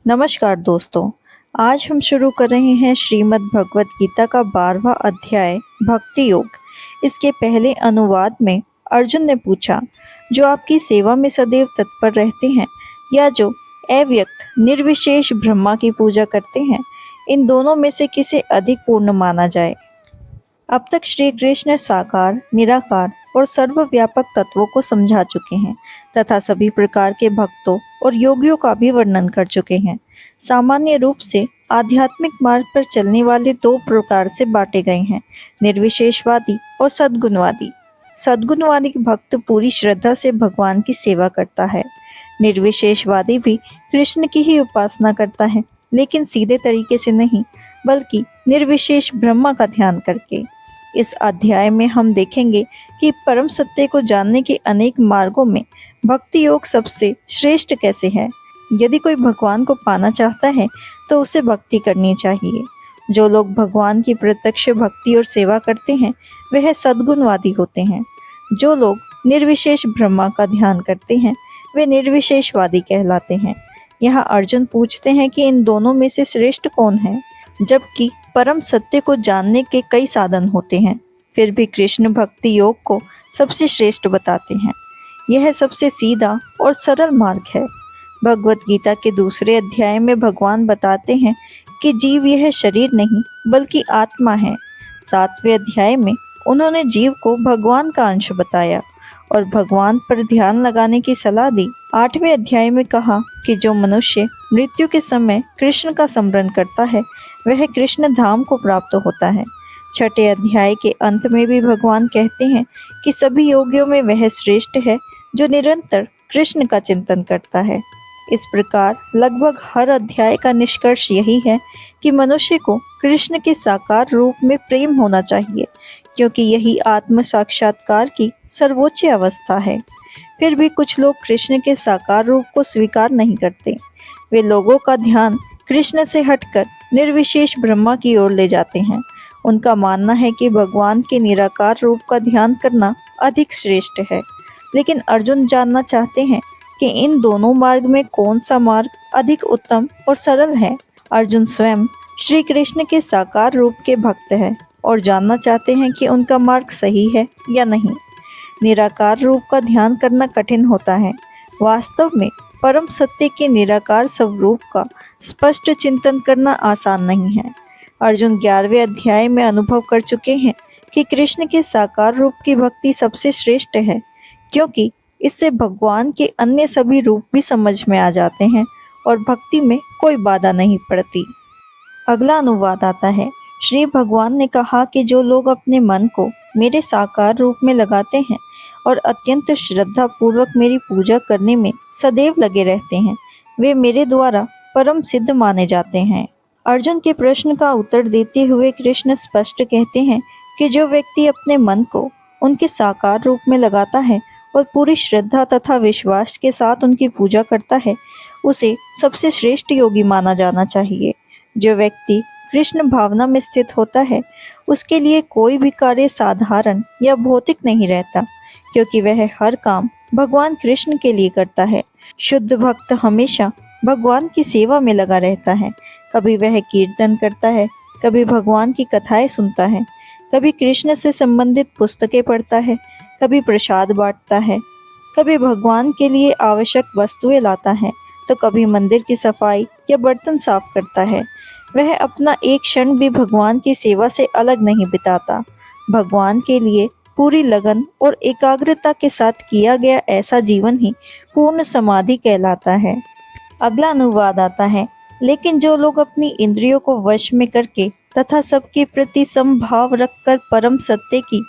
नमस्कार दोस्तों। आज हम शुरू कर रहे हैं श्रीमद् भगवत गीता का 12वां अध्याय भक्ति योग। इसके पहले अनुवाद में अर्जुन ने पूछा, जो आपकी सेवा में सदैव तत्पर रहते हैं या जो अव्यक्त निर्विशेष ब्रह्मा की पूजा करते हैं, इन दोनों में से किसे अधिक पूर्ण माना जाए। अब तक श्री कृष्ण साकार, निराकार और सर्वव्यापक तत्वों को समझा चुके हैं तथा सभी प्रकार के भक्तों और योगियों का भी वर्णन कर चुके हैं। सामान्य रूप से आध्यात्मिक मार्ग पर चलने वाले दो प्रकार से बांटे गए हैं, निर्विशेषवादी और सद्गुणवादी। सद्गुणवादी भक्त पूरी श्रद्धा से भगवान की सेवा करता है। निर्विशेषवादी भी कृष्ण की ही उपासना करता है, लेकिन सीधे तरीके से नहीं, बल्कि निर्विशेष ब्रह्मा का ध्यान करके। इस अध्याय में हम देखेंगे कि परम सत्य को जानने के अनेक मार्गों में भक्ति योग सबसे श्रेष्ठ कैसे है। यदि कोई भगवान को पाना चाहता है तो उसे भक्ति करनी चाहिए। जो लोग भगवान की प्रत्यक्ष भक्ति और सेवा करते हैं वह सद्गुणवादी होते हैं। जो लोग निर्विशेष ब्रह्मा का ध्यान करते हैं वे निर्विशेषवादी कहलाते हैं। यहाँ अर्जुन पूछते हैं कि इन दोनों में से श्रेष्ठ कौन है, जबकि परम सत्य को जानने के कई साधन होते हैं, फिर भी कृष्ण भक्ति योग को सबसे श्रेष्ठ बताते हैं। यह सबसे सीधा और सरल मार्ग है। भगवत गीता के दूसरे अध्याय में भगवान बताते हैं कि जीव यह शरीर नहीं बल्कि आत्मा है। 7वें अध्याय में उन्होंने जीव को भगवान का अंश बताया और भगवान पर ध्यान लगाने की सलाह दी। 8वें अध्याय में कहा कि जो मनुष्य मृत्यु के समय कृष्ण का स्मरण करता है वह कृष्ण धाम को प्राप्त होता है। 6ठे अध्याय के अंत में भी भगवान कहते हैं कि सभी योगियों में वह श्रेष्ठ है जो निरंतर कृष्ण का चिंतन करता है। इस प्रकार लगभग हर अध्याय का निष्कर्ष यही है कि मनुष्य को कृष्ण के साकार रूप में प्रेम होना चाहिए, क्योंकि यही आत्म साक्षात्कार की सर्वोच्च अवस्था है। फिर भी कुछ लोग कृष्ण के साकार रूप को स्वीकार नहीं करते। वे लोगों का ध्यान कृष्ण से हटकर निर्विशेष ब्रह्मा की ओर ले जाते हैं। उनका मानना है कि भगवान के निराकार रूप का ध्यान करना अधिक श्रेष्ठ है। लेकिन अर्जुन जानना चाहते हैं कि इन दोनों मार्ग में कौन सा मार्ग अधिक उत्तम और सरल है। अर्जुन स्वयं श्री कृष्ण के साकार रूप के भक्त है और जानना चाहते हैं कि उनका मार्ग सही है या नहीं। निराकार रूप का ध्यान करना कठिन होता है। वास्तव में परम सत्य के निराकार स्वरूप का स्पष्ट चिंतन करना आसान नहीं है। अर्जुन 11वें अध्याय में अनुभव कर चुके हैं कि कृष्ण के साकार रूप की भक्ति सबसे श्रेष्ठ है, क्योंकि इससे भगवान के अन्य सभी रूप भी समझ में आ जाते हैं और भक्ति में कोई बाधा नहीं पड़ती। अगला अनुवाद आता है। श्री भगवान ने कहा कि जो लोग अपने मन को मेरे साकार रूप में लगाते हैं और अत्यंत श्रद्धा पूर्वक मेरी पूजा करने में सदैव लगे रहते हैं, वे मेरे द्वारा परम सिद्ध माने जाते हैं। अर्जुन के प्रश्न का उत्तर देते हुए कृष्ण स्पष्ट कहते हैं कि जो व्यक्ति अपने मन को उनके साकार रूप में लगाता है और पूरी श्रद्धा तथा विश्वास के साथ उनकी पूजा करता है, उसे सबसे श्रेष्ठ योगी माना जाना चाहिए। जो व्यक्ति कृष्ण भावना में स्थित होता है उसके लिए कोई भी कार्य साधारण या भौतिक नहीं रहता, क्योंकि वह हर काम भगवान कृष्ण के लिए करता है। शुद्ध भक्त हमेशा भगवान की सेवा में लगा रहता है। कभी वह कीर्तन करता है, कभी भगवान की कथाएं सुनता है, कभी कृष्ण से संबंधित पुस्तकें पढ़ता है, कभी प्रसाद बांटता है, कभी भगवान के लिए आवश्यक वस्तुएं लाता है, तो कभी मंदिर की सफाई या बर्तन साफ करता है। वह अपना एक क्षण भी भगवान की सेवा से अलग नहीं बिताता। भगवान के लिए पूरी लगन और एकाग्रता के साथ किया गया ऐसा जीवन ही पूर्ण समाधि कहलाता है। अगला अनुवाद आता है। लेकिन जो लोग अपनी इंद्रियों को वश में करके तथा सबके प्रति समभाव रखकर परम सत्य की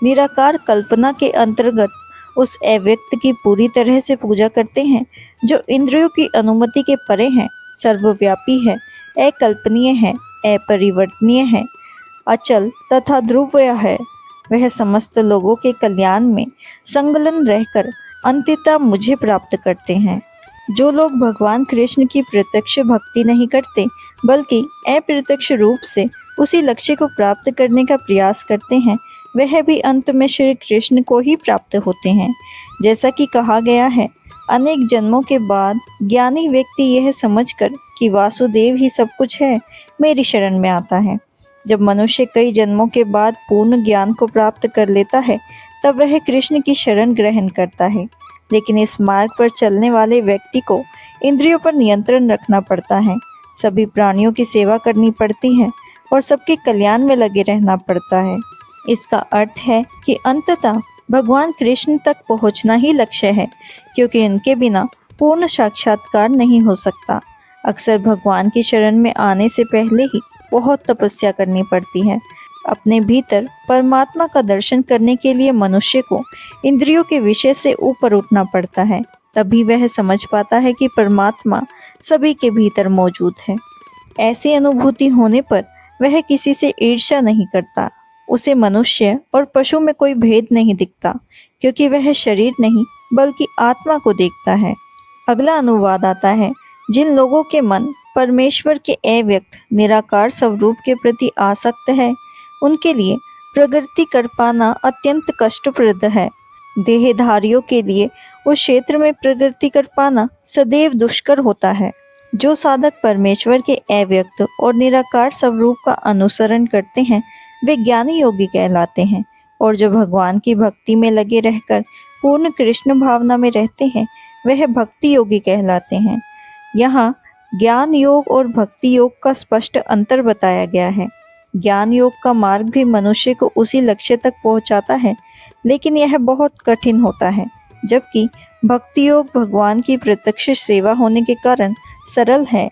निराकार कल्पना के अंतर्गत उस अव्यक्त की पूरी तरह से पूजा करते हैं, जो इंद्रियों की अनुमति के परे है, सर्वव्यापी है, अकल्पनीय है, अपरिवर्तनीय है, अचल तथा ध्रुवीय है, वह समस्त लोगों के कल्याण में संलग्न रहकर अंततः मुझे प्राप्त करते हैं। जो लोग भगवान कृष्ण की प्रत्यक्ष भक्ति नहीं करते बल्कि अप्रत्यक्ष रूप से उसी लक्ष्य को प्राप्त करने का प्रयास करते हैं, वह भी अंत में श्री कृष्ण को ही प्राप्त होते हैं। जैसा कि कहा गया है, अनेक जन्मों के बाद ज्ञानी व्यक्ति यह समझकर कि वासुदेव ही सब कुछ है, मेरी शरण में आता है। जब मनुष्य कई जन्मों के बाद पूर्ण ज्ञान को प्राप्त कर लेता है, तब वह कृष्ण की शरण ग्रहण करता है। लेकिन इस मार्ग पर चलने वाले व्यक्ति को इंद्रियों पर नियंत्रण रखना पड़ता है, सभी प्राणियों की सेवा करनी पड़ती है और सबके कल्याण में लगे रहना पड़ता है। इसका अर्थ है कि अंततः भगवान कृष्ण तक पहुंचना ही लक्ष्य है, क्योंकि उनके बिना पूर्ण साक्षात्कार नहीं हो सकता। अक्सर भगवान की शरण में आने से पहले ही बहुत तपस्या करनी पड़ती है। अपने भीतर परमात्मा का दर्शन करने के लिए मनुष्य को इंद्रियों के विषय से ऊपर उठना पड़ता है, तभी वह समझ पाता है कि परमात्मा सभी के भीतर मौजूद है। ऐसी अनुभूति होने पर वह किसी से ईर्ष्या नहीं करता। उसे मनुष्य और पशु में कोई भेद नहीं दिखता, क्योंकि वह शरीर नहीं बल्कि आत्मा को देखता है। अगला अनुवाद आता है। जिन लोगों के मन परमेश्वर के अव्यक्त निराकार स्वरूप के प्रति आसक्त है, उनके लिए प्रगति कर पाना अत्यंत कष्टप्रद है। देहधारियों के लिए उस क्षेत्र में प्रगति कर पाना सदैव दुष्कर होता है। जो साधक परमेश्वर के अव्यक्त और निराकार स्वरूप का अनुसरण करते हैं, वे ज्ञानी योगी कहलाते हैं, और जो भगवान की भक्ति में लगे रहकर पूर्ण कृष्ण भावना में रहते हैं, वह भक्ति योगी कहलाते हैं। यहाँ ज्ञान योग और भक्ति योग का स्पष्ट अंतर बताया गया है। ज्ञान योग का मार्ग भी मनुष्य को उसी लक्ष्य तक पहुँचाता है, लेकिन यह बहुत कठिन होता है, जबकि भक्ति योग भगवान की प्रत्यक्ष सेवा होने के कारण सरल है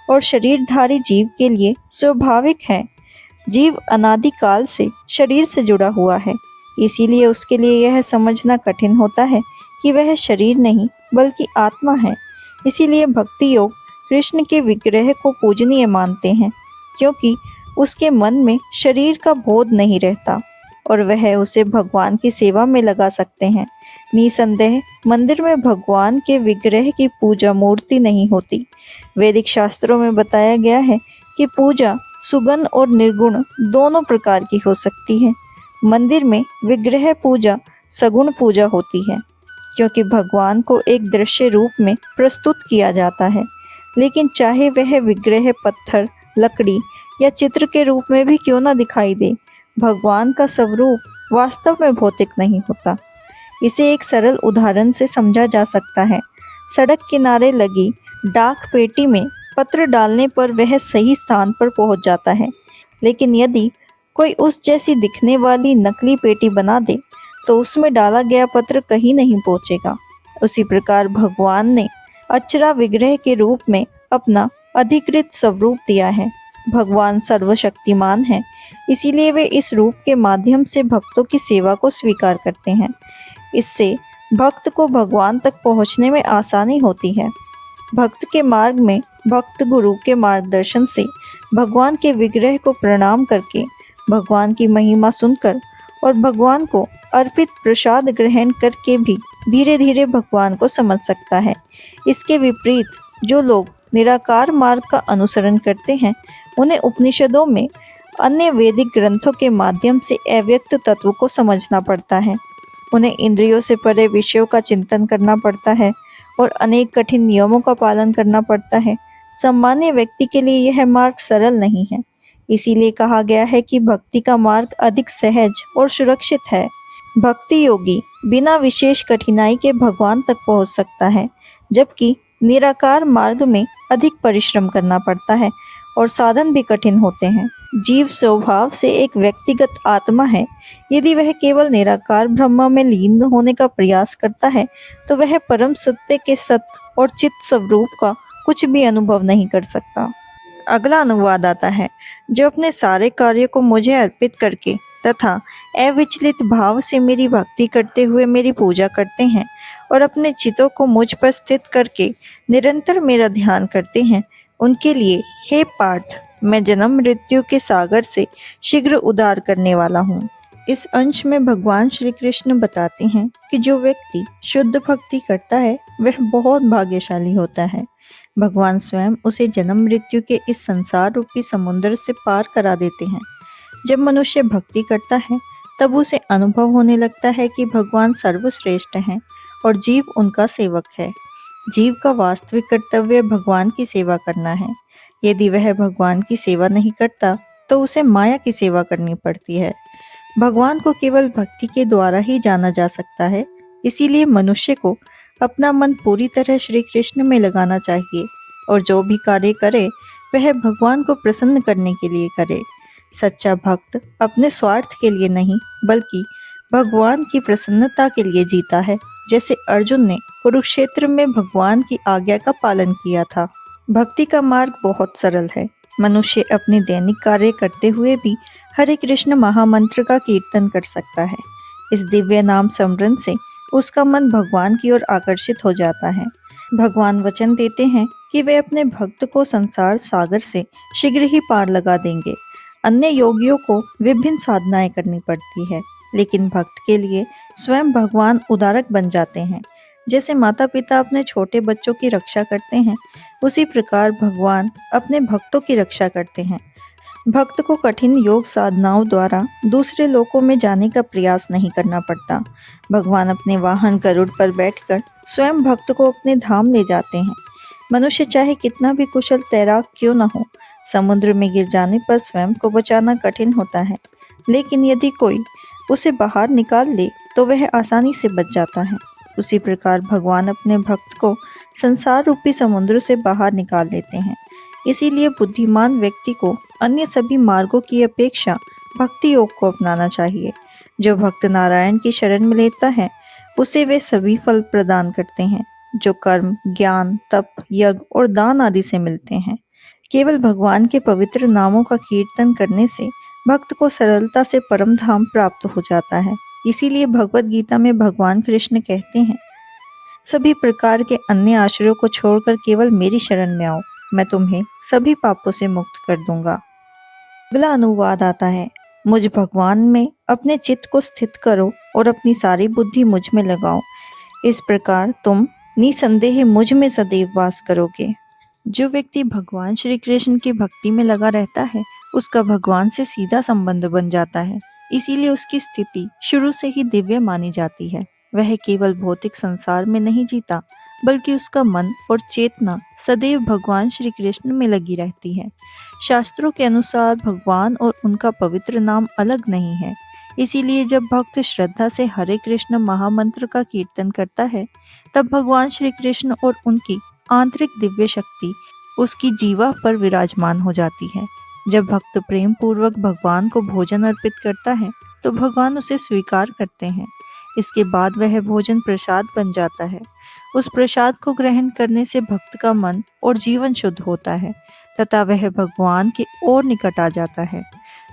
और शरीरधारी जीव के लिए स्वाभाविक है। जीव अनादिकाल से शरीर से जुड़ा हुआ है, इसीलिए उसके लिए यह समझना कठिन होता है कि वह शरीर नहीं बल्कि आत्मा है। इसीलिए भक्ति योग कृष्ण के विग्रह को पूजनीय मानते हैं, क्योंकि उसके मन में शरीर का बोध नहीं रहता और वह उसे भगवान की सेवा में लगा सकते हैं। निसंदेह मंदिर में भगवान के विग्रह की पूजा मूर्ति नहीं होती। वैदिक शास्त्रों में बताया गया है कि पूजा सुगुण और निर्गुण दोनों प्रकार की हो सकती है। मंदिर में विग्रह पूजा सगुण पूजा होती है, क्योंकि भगवान को एक दृश्य रूप में प्रस्तुत किया जाता है। लेकिन चाहे वह विग्रह पत्थर, लकड़ी या चित्र के रूप में भी क्यों न दिखाई दे, भगवान का स्वरूप वास्तव में भौतिक नहीं होता। इसे एक सरल उदाहरण से समझा जा सकता है। सड़क किनारे लगी डाक पेटी में पत्र डालने पर वह सही स्थान पर पहुंच जाता है, लेकिन यदि कोई उस जैसी दिखने वाली नकली पेटी बना दे तो उसमें डाला गया पत्र कहीं नहीं पहुंचेगा। उसी प्रकार भगवान ने अचरा विग्रह के रूप में अपना अधिकृत स्वरूप दिया है। भगवान सर्वशक्तिमान है, इसीलिए वे इस रूप के माध्यम से भक्तों की सेवा को स्वीकार करते हैं। इससे भक्त को भगवान तक पहुंचने में आसानी होती है। भक्त के मार्ग में भक्त गुरु के मार्गदर्शन से भगवान के विग्रह को प्रणाम करके, भगवान की महिमा सुनकर और भगवान को अर्पित प्रसाद ग्रहण करके भी धीरे धीरे भगवान को समझ सकता है। इसके विपरीत जो लोग निराकार मार्ग का अनुसरण करते हैं, उन्हें उपनिषदों में अन्य वैदिक ग्रंथों के माध्यम से अव्यक्त तत्व को समझना पड़ता है। उन्हें इंद्रियों से परे विषयों का चिंतन करना पड़ता है और अनेक कठिन नियमों का पालन करना पड़ता है। सामान्य व्यक्ति के लिए यह मार्ग सरल नहीं है। इसीलिए कहा गया है कि भक्ति का मार्ग अधिक सहज और सुरक्षित है। भक्ति योगी बिना विशेष कठिनाई के भगवान तक पहुंच सकता है, जबकि निराकार मार्ग में अधिक परिश्रम करना पड़ता है और साधन भी कठिन होते हैं। जीव स्वभाव से एक व्यक्तिगत आत्मा है। यदि वह केवल निराकार ब्रह्म में लीन होने का प्रयास करता है, तो वह परम सत्य के सत्य और चित्त स्वरूप का कुछ भी अनुभव नहीं कर सकता। अगला अनुवाद आता है। जो अपने सारे कार्य को मुझे अर्पित करके तथा अविचलित भाव से मेरी भक्ति करते हुए मेरी पूजा करते हैं और अपने चित्तों को मुझ पर स्थित करके निरंतर मेरा ध्यान करते हैं, उनके लिए हे पार्थ, मैं जन्म मृत्यु के सागर से शीघ्र उद्धार करने वाला हूँ। इस अंश में भगवान श्री कृष्ण बताते हैं कि जो व्यक्ति शुद्ध भक्ति करता है वह बहुत भाग्यशाली होता है। भगवान स्वयं उसे जन्म मृत्यु के इस संसार रूपी समुद्र से पार करा देते हैं। जब मनुष्य भक्ति करता है, तब उसे अनुभव होने लगता है कि भगवान सर्वश्रेष्ठ हैं और जीव उनका सेवक है। जीव का वास्तविक कर्तव्य भगवान की सेवा करना है। यदि वह भगवान की सेवा नहीं करता तो उसे माया की सेवा करनी पड़ती है। भगवान को केवल भक्ति के द्वारा ही जाना जा सकता है। इसीलिए मनुष्य को अपना मन पूरी तरह श्री कृष्ण में लगाना चाहिए और जो भी कार्य करे वह भगवान को प्रसन्न करने के लिए करे। सच्चा भक्त अपने स्वार्थ के लिए नहीं बल्कि भगवान की प्रसन्नता के लिए जीता है, जैसे अर्जुन ने कुरुक्षेत्र में भगवान की आज्ञा का पालन किया था। भक्ति का मार्ग बहुत सरल है। मनुष्य अपने दैनिक कार्य करते हुए भी हरे कृष्ण महामंत्र का कीर्तन कर सकता है। इस दिव्य नाम स्मरण से उसका मन भगवान की ओर आकर्षित हो जाता है। भगवान वचन देते हैं कि वे अपने भक्त को संसार सागर से शीघ्र ही पार लगा देंगे। अन्य योगियों को विभिन्न साधनाएं करनी पड़ती है, लेकिन भक्त के लिए स्वयं भगवान उद्धारक बन जाते हैं। जैसे माता पिता अपने छोटे बच्चों की रक्षा करते हैं, उसी प्रकार भगवान अपने भक्तों की रक्षा करते हैं। भक्त को कठिन योग साधनाओं द्वारा दूसरे लोकों में जाने का प्रयास नहीं करना पड़ता। भगवान अपने वाहन गरुड़ पर बैठकर स्वयं भक्त को अपने धाम ले जाते हैं। मनुष्य चाहे कितना भी कुशल तैराक क्यों न हो, समुद्र में गिर जाने पर स्वयं को बचाना कठिन होता है, लेकिन यदि कोई उसे बाहर निकाल ले तो वह आसानी से बच जाता है। उसी प्रकार भगवान अपने भक्त को संसार रूपी समुद्र से बाहर निकाल लेते हैं। इसीलिए बुद्धिमान व्यक्ति को अन्य सभी मार्गों की अपेक्षा भक्ति योग को अपनाना चाहिए। जो भक्त नारायण की शरण में लेता है उसे वे सभी फल प्रदान करते हैं जो कर्म, ज्ञान, तप, यज्ञ और दान आदि से मिलते हैं। केवल भगवान के पवित्र नामों का कीर्तन करने से भक्त को सरलता से परम धाम प्राप्त हो जाता है। इसीलिए भगवत गीता में भगवान कृष्ण कहते हैं, सभी प्रकार के अन्य आश्रयों को छोड़कर केवल मेरी शरण में आओ, मैं तुम्हें सभी पापों से मुक्त कर दूंगा। अगला अनुवाद आता है, मुझ भगवान में अपने चित्त को स्थित करो और अपनी सारी बुद्धि मुझ में लगाओ। इस प्रकार तुम निसंदेह मुझ में सदैव वास करोगे। जो व्यक्ति भगवान श्री कृष्ण की भक्ति में लगा रहता है उसका भगवान से सीधा संबंध बन जाता है। इसीलिए उसकी स्थिति शुरू से ही दिव्य मानी जाती है। वह केवल भौतिक संसार में नहीं जीता बल्कि उसका मन और चेतना सदैव भगवान श्री कृष्ण में लगी रहती है। शास्त्रों के अनुसार भगवान और उनका पवित्र नाम अलग नहीं है। इसीलिए जब भक्त श्रद्धा से हरे कृष्ण महामंत्र का कीर्तन करता है तब भगवान श्री कृष्ण और उनकी आंतरिक दिव्य शक्ति उसकी जीवा पर विराजमान हो जाती है। जब भक्त प्रेम पूर्वक भगवान को भोजन अर्पित करता है तो भगवान उसे स्वीकार करते हैं। इसके बाद वह भोजन प्रसाद बन जाता है। उस प्रसाद को ग्रहण करने से भक्त का मन और जीवन शुद्ध होता है तथा वह भगवान के और निकट आ जाता है।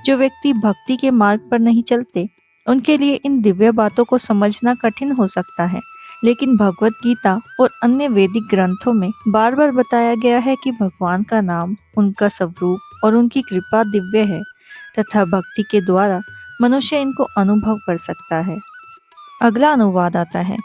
जो व्यक्ति भक्ति के मार्ग पर नहीं चलते उनके लिए इन दिव्य बातों को समझना कठिन हो सकता है, लेकिन भगवत गीता और अन्य वैदिक ग्रंथों में बार बार बताया गया है कि भगवान का नाम, उनका स्वरूप और उनकी कृपा दिव्य है तथा भक्ति के द्वारा मनुष्य इनको अनुभव कर सकता है। अगला अनुवाद आता है,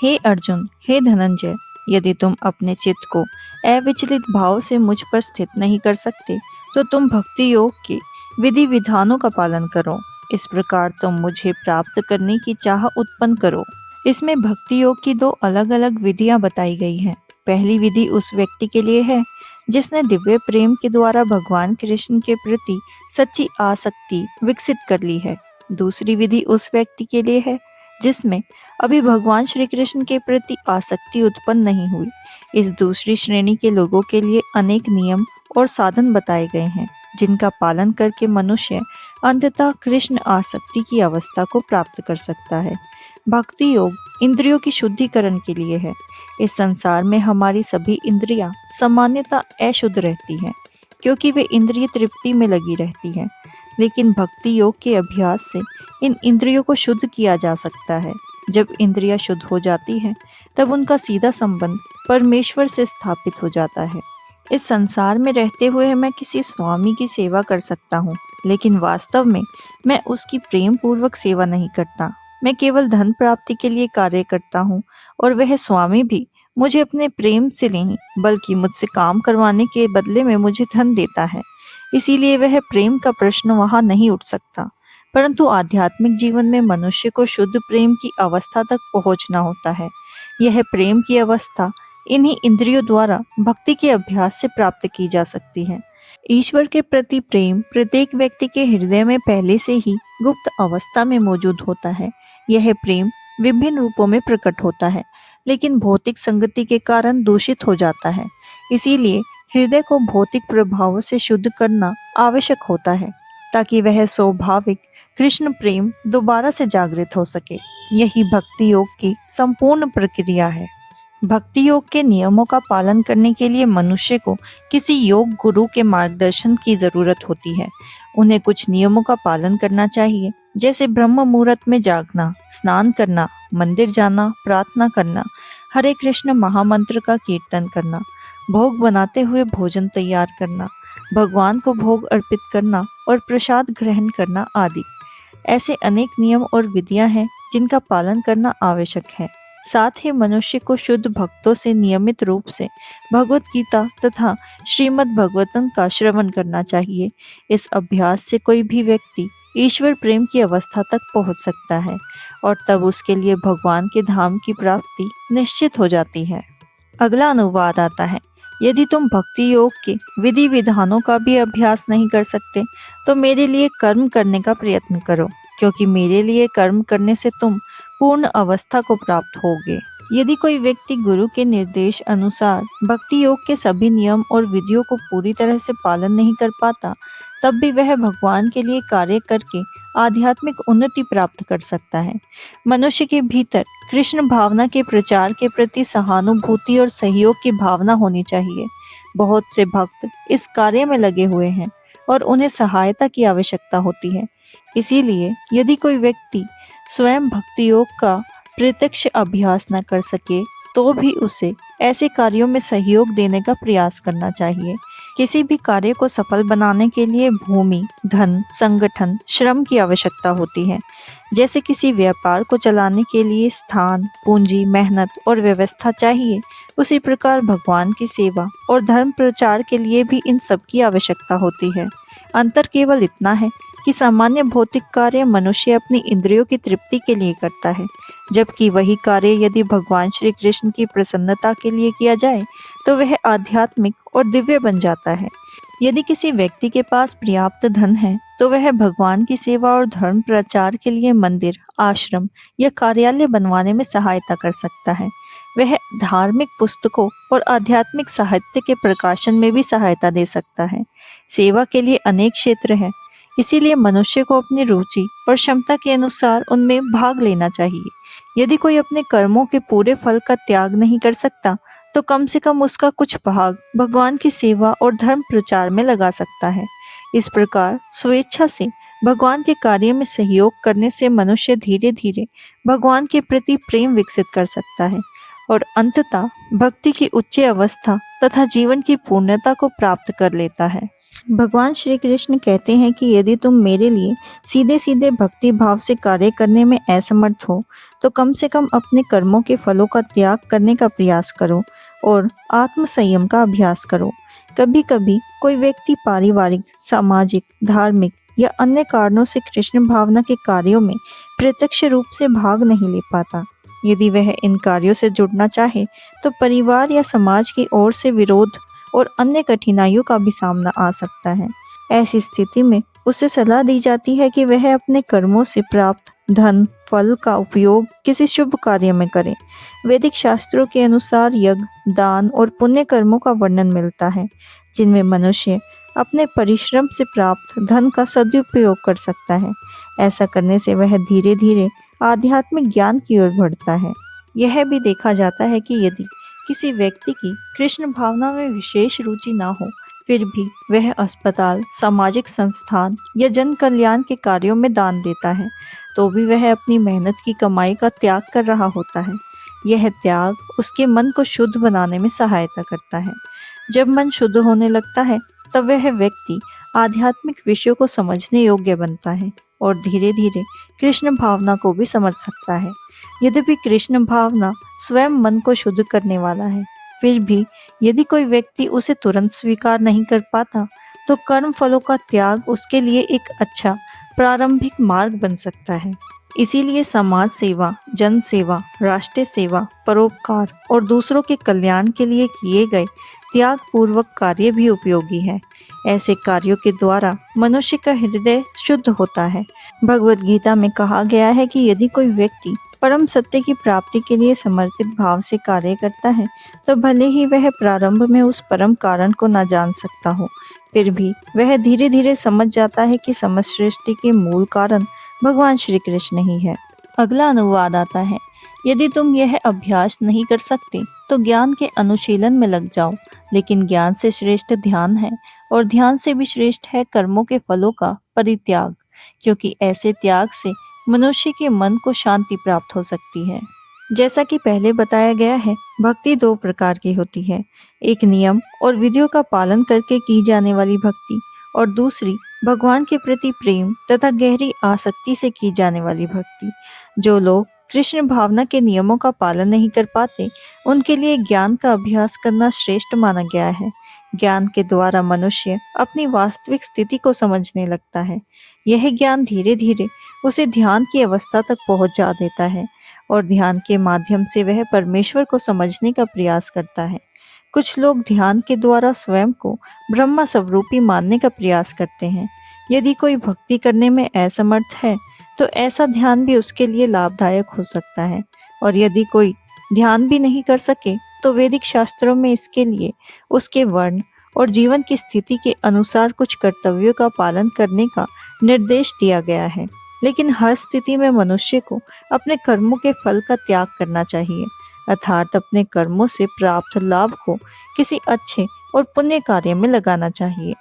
हे अर्जुन, हे धनंजय, यदि तुम अपने चित्त को अविचलित भाव से मुझ पर स्थित नहीं कर सकते तो तुम भक्ति योग के विधि विधानों का पालन करो। इस प्रकार तुम मुझे प्राप्त करने की चाह उत्पन्न करो। इसमें भक्ति योग की दो अलग अलग विधियां बताई गई हैं। पहली विधि उस व्यक्ति के लिए है जिसने दिव्य प्रेम के द्वारा भगवान कृष्ण के प्रति सच्ची आसक्ति विकसित कर ली है। दूसरी विधि उस व्यक्ति के लिए है जिसमें अभी भगवान श्री कृष्ण के प्रति आसक्ति उत्पन्न नहीं हुई। इस दूसरी श्रेणी के लोगों के लिए अनेक नियम और साधन बताए गए हैं जिनका पालन करके मनुष्य अंततः कृष्ण आसक्ति की अवस्था को प्राप्त कर सकता है। भक्ति योग इंद्रियों की शुद्धिकरण के लिए है। इस संसार में हमारी सभी इंद्रियां सामान्यतः अशुद्ध रहती हैं क्योंकि वे इंद्रिय तृप्ति में लगी रहती हैं, लेकिन भक्ति योग के अभ्यास से इन इंद्रियों को शुद्ध किया जा सकता है। जब इंद्रियां शुद्ध हो जाती हैं तब उनका सीधा संबंध परमेश्वर से स्थापित हो जाता है। इस संसार में रहते हुए मैं किसी स्वामी की सेवा कर सकता हूँ, लेकिन वास्तव में मैं उसकी प्रेम पूर्वक सेवा नहीं करता। मैं केवल धन प्राप्ति के लिए कार्य करता हूँ और वह स्वामी भी मुझे अपने प्रेम से नहीं बल्कि मुझसे काम करवाने के बदले में मुझे धन देता है। इसीलिए वह प्रेम का प्रश्न वहाँ नहीं उठ सकता। परंतु आध्यात्मिक जीवन में मनुष्य को शुद्ध प्रेम की अवस्था तक पहुँचना होता है। यह प्रेम की अवस्था इन्हीं इंद्रियों द्वारा भक्ति के अभ्यास से प्राप्त की जा सकती है। ईश्वर के प्रति प्रेम प्रत्येक व्यक्ति के हृदय में पहले से ही गुप्त अवस्था में मौजूद होता है। यह प्रेम विभिन्न रूपों में प्रकट होता है, लेकिन भौतिक संगति के कारण दूषित हो जाता है। इसीलिए हृदय को भौतिक प्रभावों से शुद्ध करना आवश्यक होता है, ताकि वह स्वाभाविक कृष्ण प्रेम दोबारा से जागृत हो सके। यही भक्ति योग की संपूर्ण प्रक्रिया है। भक्ति योग के नियमों का पालन करने के लिए मनुष्य को किसी योग गुरु के मार्गदर्शन की जरूरत होती है। उन्हें कुछ नियमों का पालन करना चाहिए, जैसे ब्रह्म मुहूर्त में जागना, स्नान करना, मंदिर जाना, प्रार्थना करना, हरे कृष्ण महामंत्र का कीर्तन करना, भोग बनाते हुए भोजन तैयार करना, भगवान को भोग अर्पित करना और प्रसाद ग्रहण करना आदि। ऐसे अनेक नियम और विधियां हैं जिनका पालन करना आवश्यक है। साथ ही मनुष्य को शुद्ध भक्तों से नियमित रूप से भगवत गीता तथा श्रीमद् भागवतम का श्रवण करना चाहिए। इस अभ्यास से कोई भी व्यक्ति ईश्वर प्रेम की अवस्था तक पहुंच सकता है और तब उसके लिए भगवान के धाम की प्राप्ति निश्चित हो जाती है। अगला अनुवाद आता है। यदि तुम भक्ति योग के विधि विधानों का भी अभ्यास नहीं कर सकते तो मेरे लिए कर्म करने का प्रयत्न करो, क्योंकि मेरे लिए कर्म करने से तुम पूर्ण अवस्था को प्राप्त होगे। यदि कोई व्यक्ति गुरु के निर्देश अनुसार भक्ति योग के सभी नियम और विधियों को पूरी तरह से पालन नहीं कर पाता, तब भी वह भगवान के लिए कार्य करके आध्यात्मिक उन्नति प्राप्त कर सकता है। मनुष्य के भीतर कृष्ण भावना के प्रचार के प्रति सहानुभूति और सहयोग की भावना होनी चाहिए। बहुत से भक्त इस कार्य में लगे हुए हैं और उन्हें सहायता की आवश्यकता होती है। इसीलिए यदि कोई व्यक्ति स्वयं भक्ति योग का प्रत्यक्ष अभ्यास न कर सके तो भी उसे ऐसे कार्यों में सहयोग देने का प्रयास करना चाहिए। किसी भी कार्य को सफल बनाने के लिए भूमि, धन, संगठन, श्रम की आवश्यकता होती है। जैसे किसी व्यापार को चलाने के लिए स्थान, पूंजी, मेहनत और व्यवस्था चाहिए, उसी प्रकार भगवान की सेवा और धर्म प्रचार के लिए भी इन सब की आवश्यकता होती है। अंतर केवल इतना है कि सामान्य भौतिक कार्य मनुष्य अपनी इंद्रियों की तृप्ति के लिए करता है, जबकि वही कार्य यदि भगवान श्री कृष्ण की प्रसन्नता के लिए किया जाए तो वह आध्यात्मिक और दिव्य बन जाता है। यदि किसी व्यक्ति के पास पर्याप्त धन है तो वह भगवान की सेवा और धर्म प्रचार के लिए मंदिर, आश्रम या कार्यालय बनवाने में सहायता कर सकता है। वह धार्मिक पुस्तकों और आध्यात्मिक साहित्य के प्रकाशन में भी सहायता दे सकता है। सेवा के लिए अनेक क्षेत्र हैं, इसीलिए मनुष्य को अपनी रुचि और क्षमता के अनुसार उनमें भाग लेना चाहिए। यदि कोई अपने कर्मों के पूरे फल का त्याग नहीं कर सकता तो कम से कम उसका कुछ भाग भगवान की सेवा और धर्म प्रचार में लगा सकता है। इस प्रकार स्वेच्छा से भगवान के कार्य में सहयोग करने से मनुष्य धीरे धीरे भगवान के प्रति प्रेम विकसित कर सकता है और अंततः भक्ति की उच्च अवस्था तथा जीवन की पूर्णता को प्राप्त कर लेता है। भगवान श्री कृष्ण कहते हैं कि यदि तुम मेरे लिए सीधे सीधे भक्ति भाव से कार्य करने में असमर्थ हो तो कम से कम अपने कर्मों के फलों का त्याग करने का प्रयास करो और आत्म संयम का अभ्यास करो। कभी कभी कोई व्यक्ति पारिवारिक, सामाजिक, धार्मिक या अन्य कारणों से कृष्ण भावना के कार्यों में प्रत्यक्ष रूप से भाग नहीं ले पाता। यदि वह इन कार्यों से जुड़ना चाहे तो परिवार या समाज की ओर से विरोध और अन्य कठिनाइयों का भी सामना आ सकता है। ऐसी स्थिति में उसे सलाह दी जाती है कि वह अपने कर्मों से प्राप्त धन, फल का उपयोग किसी शुभ कार्य में करे। वैदिक शास्त्रों के अनुसार यज्ञ, दान और पुण्य कर्मों का वर्णन मिलता है, जिनमें मनुष्य अपने परिश्रम से प्राप्त धन का सदुपयोग कर सकता है। ऐसा करने से वह धीरे धीरे आध्यात्मिक ज्ञान की ओर बढ़ता है। यह भी देखा जाता है कि यदि किसी व्यक्ति की कृष्ण भावना में विशेष रुचि ना हो, फिर भी वह अस्पताल, सामाजिक संस्थान या जन कल्याण के कार्यों में दान देता है, तो भी वह अपनी मेहनत की कमाई का त्याग कर रहा होता है। यह त्याग उसके मन को शुद्ध बनाने में सहायता करता है। जब मन शुद्ध होने लगता है तब वह व्यक्ति आध्यात्मिक विषयों को समझने योग्य बनता है और धीरे धीरे कृष्ण भावना को भी समझ सकता है। यद्यपि कृष्ण भावना स्वयं मन को शुद्ध करने वाला है, फिर भी यदि कोई व्यक्ति उसे तुरंत स्वीकार नहीं कर पाता तो कर्म फलों का त्याग उसके लिए एक अच्छा प्रारंभिक मार्ग बन सकता है। इसीलिए समाज सेवा, जन सेवा, राष्ट्र सेवा, परोपकार और दूसरों के कल्याण के लिए किए गए त्यागपूर्वक कार्य भी उपयोगी है। ऐसे कार्यों के द्वारा मनुष्य का हृदय शुद्ध होता है। भगवत गीता में कहा गया है कि यदि कोई व्यक्ति परम सत्य की प्राप्ति के लिए समर्पित भाव से कार्य करता है, तो भले ही वह प्रारंभ में उस परम कारण को न जान सकता हो, फिर भी वह धीरे धीरे समझ जाता है कि समस्त सृष्टि के मूल कारण भगवान श्री कृष्ण ही है। अगला अनुवाद आता है, यदि तुम यह अभ्यास नहीं कर सकते तो ज्ञान के अनुशीलन में लग जाओ, लेकिन ज्ञान से श्रेष्ठ ध्यान है और ध्यान से भी श्रेष्ठ है कर्मों के फलों का परित्याग, क्योंकि ऐसे त्याग से मनुष्य के मन को शांति प्राप्त हो सकती है। जैसा कि पहले बताया गया है, भक्ति दो प्रकार की होती है, एक नियम और विधियों का पालन करके की जाने वाली भक्ति और दूसरी भगवान के प्रति प्रेम तथा गहरी आसक्ति से की जाने वाली भक्ति। जो लोग कृष्ण भावना के नियमों का पालन नहीं कर पाते, उनके लिए ज्ञान का अभ्यास करना श्रेष्ठ माना गया है। ज्ञान के द्वारा मनुष्य अपनी वास्तविक स्थिति को समझने लगता है। यह ज्ञान धीरे धीरे उसे ध्यान की अवस्था तक पहुंचा देता है और ध्यान के माध्यम से वह परमेश्वर को समझने का प्रयास करता है। कुछ लोग ध्यान के द्वारा स्वयं को ब्रह्म स्वरूपी मानने का प्रयास करते हैं। यदि कोई भक्ति करने में असमर्थ है, तो ऐसा ध्यान भी उसके लिए लाभदायक हो सकता है, और यदि कोई ध्यान भी नहीं कर सके, तो वैदिक शास्त्रों में इसके लिए उसके वर्ण और जीवन की स्थिति के अनुसार कुछ कर्तव्यों का पालन करने का निर्देश दिया गया है। लेकिन हर स्थिति में मनुष्य को अपने कर्मों के फल का त्याग करना चाहिए, अर्थात अपने कर्मों से प्राप्त लाभ को किसी अच्छे और पुण्य कार्य में लगाना चाहिए।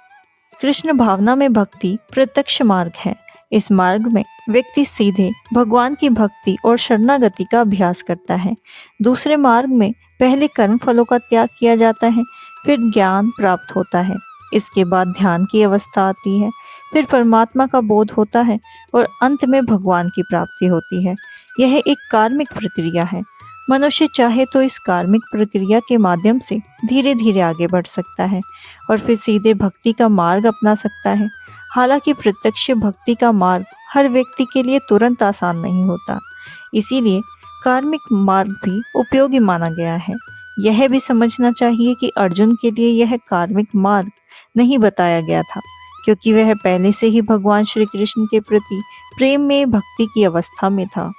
कृष्ण भावना में भक्ति प्रत्यक्ष मार्ग है। इस मार्ग में व्यक्ति सीधे भगवान की भक्ति और शरणागति का अभ्यास करता है। दूसरे मार्ग में पहले कर्म फलों का त्याग किया जाता है, फिर ज्ञान प्राप्त होता है, इसके बाद ध्यान की अवस्था आती है, फिर परमात्मा का बोध होता है और अंत में भगवान की प्राप्ति होती है। यह एक कार्मिक प्रक्रिया है। मनुष्य चाहे तो इस कार्मिक प्रक्रिया के माध्यम से धीरे धीरे आगे बढ़ सकता है और फिर सीधे भक्ति का मार्ग अपना सकता है। हालांकि प्रत्यक्ष भक्ति का मार्ग हर व्यक्ति के लिए तुरंत आसान नहीं होता, इसीलिए कार्मिक मार्ग भी उपयोगी माना गया है। यह भी समझना चाहिए कि अर्जुन के लिए यह कार्मिक मार्ग नहीं बताया गया था, क्योंकि वह पहले से ही भगवान श्री कृष्ण के प्रति प्रेम में भक्ति की अवस्था में था।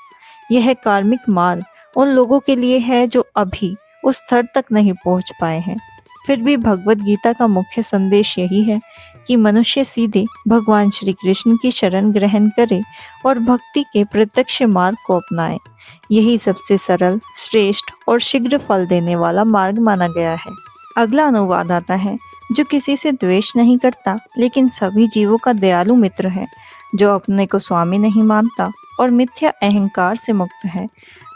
यह कार्मिक मार्ग उन लोगों के लिए है जो अभी उस स्तर तक नहीं पहुंच पाए हैं। फिर भी भगवत गीता का मुख्य संदेश यही है कि मनुष्य सीधे भगवान श्री कृष्ण की शरण ग्रहण करे और भक्ति के प्रत्यक्ष मार्ग को अपनाए। यही सबसे सरल, श्रेष्ठ और शीघ्र फल देने वाला मार्ग माना गया है। अगला अनुवाद आता है, जो किसी से द्वेष नहीं करता लेकिन सभी जीवों का दयालु मित्र है, जो अपने को स्वामी नहीं मानता और मिथ्या अहंकार से मुक्त है,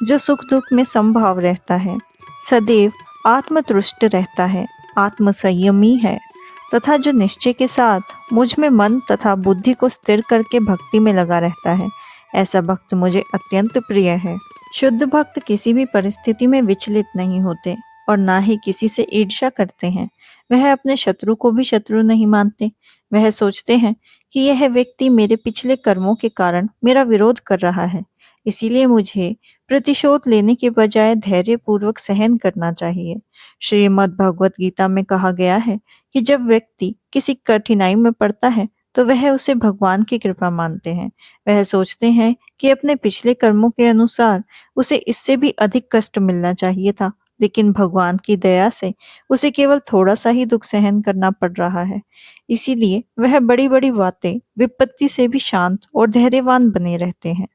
जो सुख दुख में समभाव रहता है, सदैव आत्मतुष्ट रहता है, आत्मसंयमी है तथा जो निश्चय के साथ मुझ में मन तथा बुद्धि को स्थिर करके भक्ति में लगा रहता है, ऐसा भक्त मुझे अत्यंत प्रिय है। शुद्ध भक्त किसी भी परिस्थिति में विचलित नहीं होते और ना ही किसी से ईर्ष्या करते हैं। वह अपने शत्रु को भी शत्रु नहीं मानते। वह सोचते हैं कि यह व्यक्ति मेरे पिछले कर्मों के कारण मेरा विरोध कर रहा है, इसीलिए मुझे प्रतिशोध लेने के बजाय धैर्यपूर्वक सहन करना चाहिए। श्रीमद् भगवत गीता में कहा गया है कि जब व्यक्ति किसी कठिनाई में पड़ता है, तो वह उसे भगवान की कृपा मानते हैं। वह सोचते हैं कि अपने पिछले कर्मों के अनुसार उसे इससे भी अधिक कष्ट मिलना चाहिए था, लेकिन भगवान की दया से उसे केवल थोड़ा सा ही दुख सहन करना पड़ रहा है। इसीलिए वह बड़ी बड़ी बातें विपत्ति से भी शांत और धैर्यवान बने रहते हैं।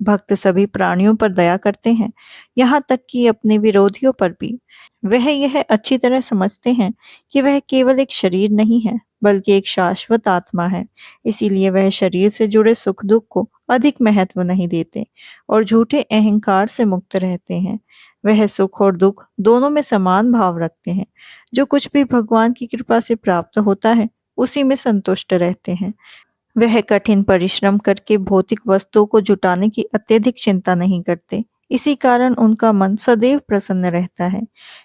भक्त सभी प्राणियों पर दया करते हैं, यहाँ तक कि अपने विरोधियों पर भी। वह यह अच्छी तरह समझते हैं कि वह केवल एक शरीर नहीं है, बल्कि एक शाश्वत आत्मा है। इसीलिए वह शरीर से जुड़े सुख दुख को अधिक महत्व नहीं देते और झूठे अहंकार से मुक्त रहते हैं। वह सुख और दुख दोनों में समान भाव रखते हैं। जो कुछ भी भगवान की कृपा से प्राप्त होता है, उसी में संतुष्ट रहते हैं। वह कठिन परिश्रम करके भौतिक वस्तुओं को जुटाने की अत्यधिक चिंता नहीं करते। इसी कारण उनका मन सदैव प्रसन्न रहता है।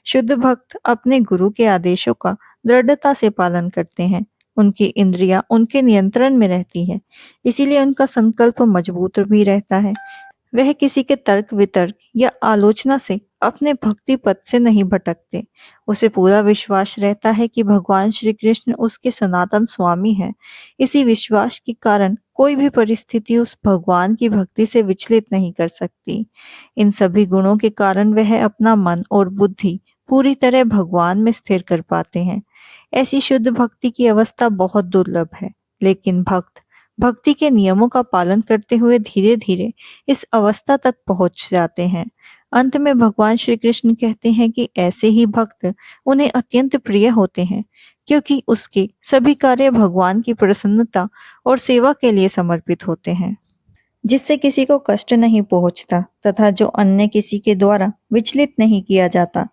शुद्ध भक्त अपने गुरु के आदेशों का दृढ़ता से पालन करते हैं। उनकी इंद्रियां उनके नियंत्रण में रहती है, इसीलिए उनका संकल्प मजबूत भी रहता है। वह किसी के तर्क वितर्क या आलोचना से अपने भक्ति पथ से नहीं भटकते। उसे पूरा विश्वास रहता है कि भगवान श्री कृष्ण उसके सनातन स्वामी हैं। इसी विश्वास के कारण कोई भी परिस्थिति उस भगवान की भक्ति से विचलित नहीं कर सकती। इन सभी गुणों के कारण वह अपना मन और बुद्धि पूरी तरह भगवान में स्थिर कर पाते हैं। ऐसी शुद्ध भक्ति की अवस्था बहुत दुर्लभ है, लेकिन भक्त भक्ति के नियमों का पालन करते हुए धीरे धीरे इस अवस्था तक पहुंच जाते हैं। अंत में भगवान श्री कृष्ण कहते हैं कि ऐसे ही भक्त उन्हें अत्यंत प्रिय होते हैं, क्योंकि उसके सभी कार्य भगवान की प्रसन्नता और सेवा के लिए समर्पित होते हैं, जिससे किसी को कष्ट नहीं पहुंचता तथा जो अन्य किसी के द्वारा विचलित नहीं किया जाता।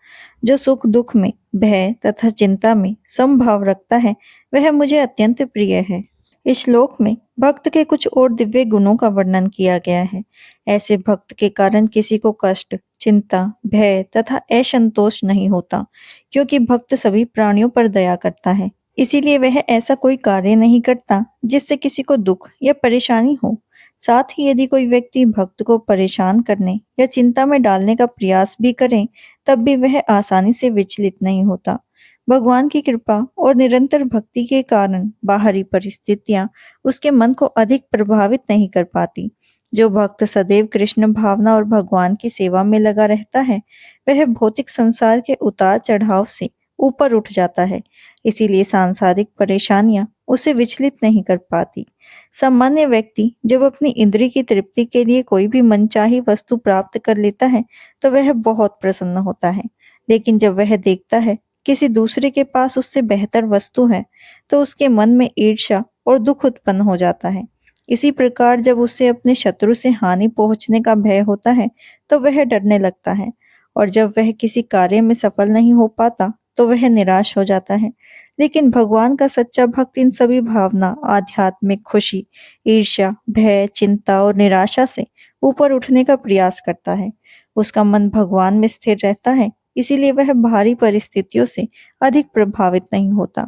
जो सुख दुख में, भय तथा चिंता में समभाव रखता है, वह मुझे अत्यंत प्रिय है। इस श्लोक में भक्त के कुछ और दिव्य गुणों का वर्णन किया गया है। ऐसे भक्त के कारण किसी को कष्ट, चिंता, भय तथा असंतोष नहीं होता, क्योंकि भक्त सभी प्राणियों पर दया करता है। इसीलिए वह ऐसा कोई कार्य नहीं करता जिससे किसी को दुख या परेशानी हो। साथ ही यदि कोई व्यक्ति भक्त को परेशान करने या चिंता में डालने का प्रयास भी करे, तब भी वह आसानी से विचलित नहीं होता। भगवान की कृपा और निरंतर भक्ति के कारण बाहरी परिस्थितियां उसके मन को अधिक प्रभावित नहीं कर पाती। जो भक्त सदैव कृष्ण भावना और भगवान की सेवा में लगा रहता है, वह भौतिक संसार के उतार चढ़ाव से ऊपर उठ जाता है। इसीलिए सांसारिक परेशानियां उसे विचलित नहीं कर पाती। सामान्य व्यक्ति जब अपनी इंद्रिय की तृप्ति के लिए कोई भी मनचाही वस्तु प्राप्त कर लेता है, तो वह बहुत प्रसन्न होता है। लेकिन जब वह देखता है किसी दूसरे के पास उससे बेहतर वस्तु है, तो उसके मन में ईर्ष्या और दुख उत्पन्न हो जाता है। इसी प्रकार जब उसे अपने शत्रु से हानि पहुंचने का भय होता है, तो वह डरने लगता है, और जब वह किसी कार्य में सफल नहीं हो पाता, तो वह निराश हो जाता है। लेकिन भगवान का सच्चा भक्त इन सभी भावना, आध्यात्मिक खुशी, ईर्ष्या, भय, चिंता और निराशा से ऊपर उठने का प्रयास करता है। उसका मन भगवान में स्थिर रहता है, इसीलिए वह बाहरी परिस्थितियों से अधिक प्रभावित नहीं होता।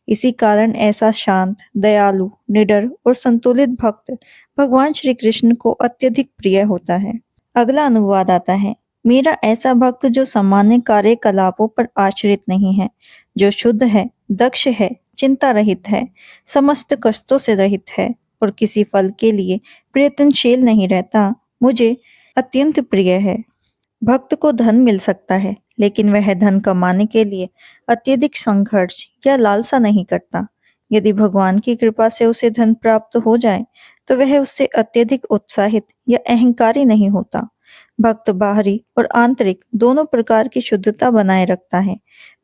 इसी कारण ऐसा शांत, दयालु, निडर और संतुलित भक्त भगवान श्री कृष्ण को अत्यधिक प्रिय होता है। अगला अनुवाद आता है। मेरा ऐसा भक्त जो सामान्य कार्यकलापों पर आश्रित नहीं है, जो शुद्ध है, दक्ष है, चिंता रहित है, समस्त कष्टों से रहित है और किसी फल के लिए प्रयत्नशील नहीं रहता, मुझे अत्यंत प्रिय है। भक्त को धन मिल सकता है, लेकिन वह धन कमाने के लिए अत्यधिक संघर्ष या लालसा नहीं करता। यदि भगवान की कृपा से उसे धन प्राप्त हो जाए, तो वह उससे अत्यधिक उत्साहित या अहंकारी नहीं होता। भक्त बाहरी और आंतरिक दोनों प्रकार की शुद्धता बनाए रखता है।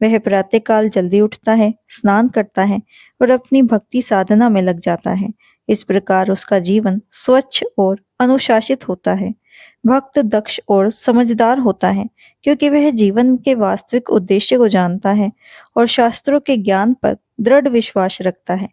वह प्रातःकाल जल्दी उठता है, स्नान करता है और अपनी भक्ति साधना में लग जाता है। इस प्रकार उसका जीवन स्वच्छ और अनुशासित होता है। भक्त दक्ष और समझदार होता है, क्योंकि वह जीवन के वास्तविक उद्देश्य को जानता है और शास्त्रों के ज्ञान पर दृढ़ विश्वास रखता है।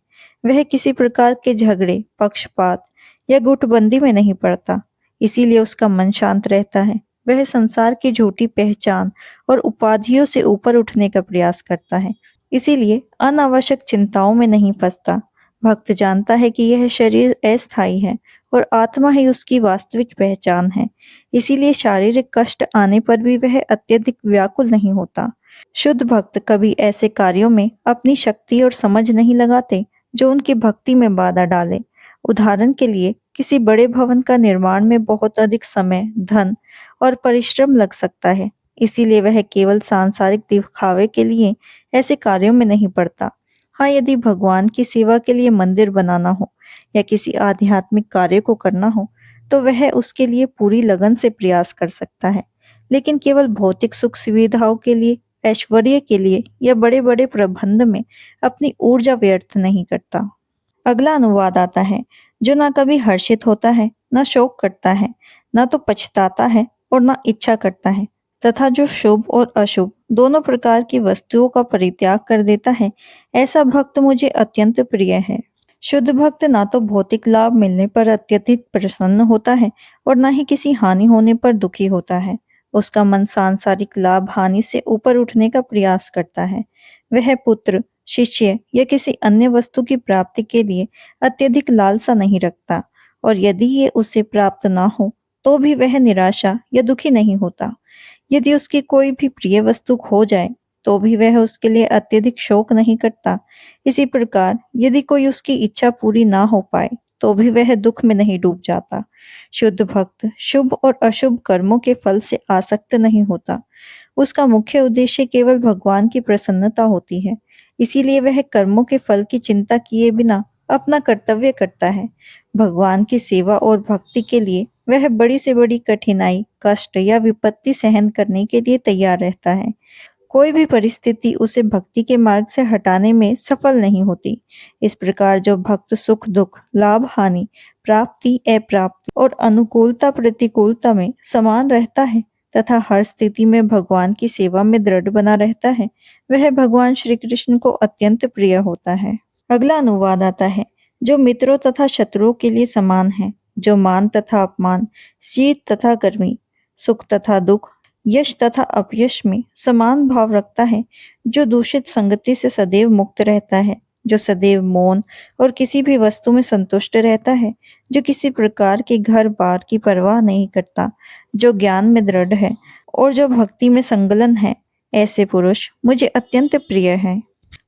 वह किसी प्रकार के झगड़े, पक्षपात या गुटबंदी में नहीं पड़ता, इसीलिए उसका मन शांत रहता है। वह संसार की झूठी पहचान और उपाधियों से ऊपर उठने का प्रयास करता है, इसीलिए अनावश्यक चिंताओं में नहीं फंसता। भक्त जानता है कि यह शरीर अस्थायी है और आत्मा ही उसकी वास्तविक पहचान है, इसीलिए शारीरिक कष्ट आने पर भी वह अत्यधिक व्याकुल नहीं होता। शुद्ध भक्त कभी ऐसे कार्यों में अपनी शक्ति और समझ नहीं लगाते जो उनकी भक्ति में बाधा डाले। उदाहरण के लिए किसी बड़े भवन का निर्माण में बहुत अधिक समय, धन और परिश्रम लग सकता है, इसीलिए वह केवल सांसारिक दिखावे के लिए ऐसे कार्यों में नहीं पड़ता। हाँ, यदि भगवान की सेवा के लिए मंदिर बनाना हो या किसी आध्यात्मिक कार्य को करना हो, तो वह उसके लिए पूरी लगन से प्रयास कर सकता है। लेकिन केवल भौतिक सुख सुविधाओं के लिए, ऐश्वर्य के लिए या बड़े बड़े प्रबंध में अपनी ऊर्जा व्यर्थ नहीं करता। अगला अनुवाद आता है। जो ना कभी हर्षित होता है, ना शोक करता है, ना तो पछताता है और ना इच्छा करता है, तथा जो शुभ और अशुभ दोनों प्रकार की वस्तुओं का परित्याग कर देता है, ऐसा भक्त मुझे अत्यंत प्रिय है। शुद्ध भक्त ना तो भौतिक लाभ मिलने पर अत्यधिक प्रसन्न होता है और ना ही किसी हानि होने पर दुखी होता है। उसका मन सांसारिक लाभ हानि से ऊपर उठने का प्रयास करता है। वह पुत्र, शिष्य या किसी अन्य वस्तु की प्राप्ति के लिए अत्यधिक लालसा नहीं रखता, और यदि ये उसे प्राप्त ना हो तो भी वह निराशा या दुखी नहीं होता। यदि उसकी कोई भी प्रिय वस्तु खो जाए तो भी वह उसके लिए अत्यधिक शोक नहीं करता। इसी प्रकार यदि कोई उसकी इच्छा पूरी ना हो पाए तो भी वह दुख में नहीं डूब जाता। शुद्ध भक्त शुभ और अशुभ कर्मों के फल से आसक्त नहीं होता। उसका मुख्य उद्देश्य केवल भगवान की प्रसन्नता होती है। इसीलिए वह कर्मों के फल की चिंता किए बिना अपना कर्तव्य करता है। भगवान की सेवा और भक्ति के लिए वह बड़ी से बड़ी कठिनाई, कष्ट या विपत्ति सहन करने के लिए तैयार रहता है। कोई भी परिस्थिति उसे भक्ति के मार्ग से हटाने में सफल नहीं होती। इस प्रकार जो भक्त सुख दुख, लाभ हानि, प्राप्ति अप्राप्ति और अनुकूलता प्रतिकूलता में समान रहता है तथा हर स्थिति में भगवान की सेवा में दृढ़ बना रहता है, वह भगवान श्री कृष्ण को अत्यंत प्रिय होता है। अगला अनुवाद आता है। जो मित्रों तथा शत्रुओं के लिए समान है, जो मान तथा अपमान, शीत तथा गर्मी, सुख तथा दुख, यश तथा अपयश में समान भाव रखता है, जो दूषित संगति से सदैव मुक्त रहता है, जो सदैव मौन और किसी भी वस्तु में संतुष्ट रहता है, जो किसी प्रकार के घर बार की परवाह नहीं करता, जो ज्ञान में दृढ़ है और जो भक्ति में संलग्न है, ऐसे पुरुष मुझे अत्यंत प्रिय है।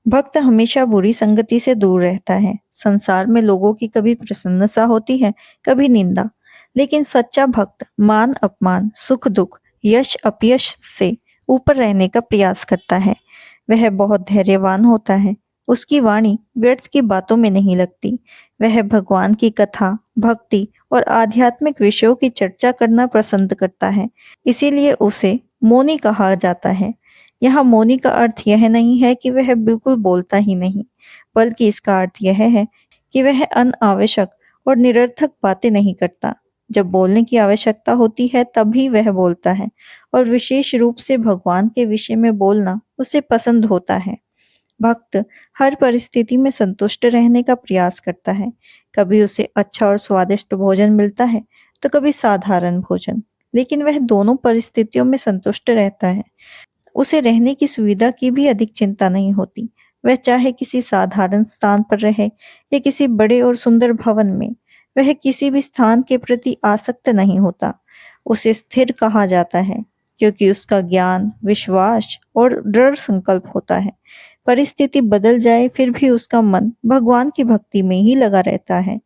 भक्त हमेशा बुरी संगति से दूर रहता है। संसार में लोगों की कभी प्रसन्नता होती है, कभी निंदा, लेकिन सच्चा भक्त मान अपमान, सुख दुख, यश अपयश से ऊपर रहने का प्रयास करता है। वह बहुत धैर्यवान होता है। उसकी वाणी व्यर्थ की बातों में नहीं लगती। वह भगवान की कथा, भक्ति और आध्यात्मिक विषयों की चर्चा करना पसंद करता है। इसीलिए उसे मौनी कहा जाता है। यहाँ मौनी का अर्थ यह नहीं है कि वह बिल्कुल बोलता ही नहीं, बल्कि इसका अर्थ यह है कि वह अनावश्यक और निरर्थक बातें नहीं करता। जब बोलने की आवश्यकता होती है तभी वह बोलता है, और विशेष रूप से भगवान के विषय में बोलना उसे पसंद होता है। भक्त हर परिस्थिति में संतुष्ट रहने का प्रयास करता है। कभी उसे अच्छा और स्वादिष्ट भोजन मिलता है तो कभी साधारण भोजन, लेकिन वह दोनों परिस्थितियों में संतुष्ट रहता है। उसे रहने की सुविधा की भी अधिक चिंता नहीं होती। वह चाहे किसी साधारण स्थान पर रहे या किसी बड़े और सुंदर भवन में, वह किसी भी स्थान के प्रति आसक्त नहीं होता। उसे स्थिर कहा जाता है क्योंकि उसका ज्ञान, विश्वास और दृढ़ संकल्प होता है। परिस्थिति बदल जाए फिर भी उसका मन भगवान की भक्ति में ही लगा रहता है।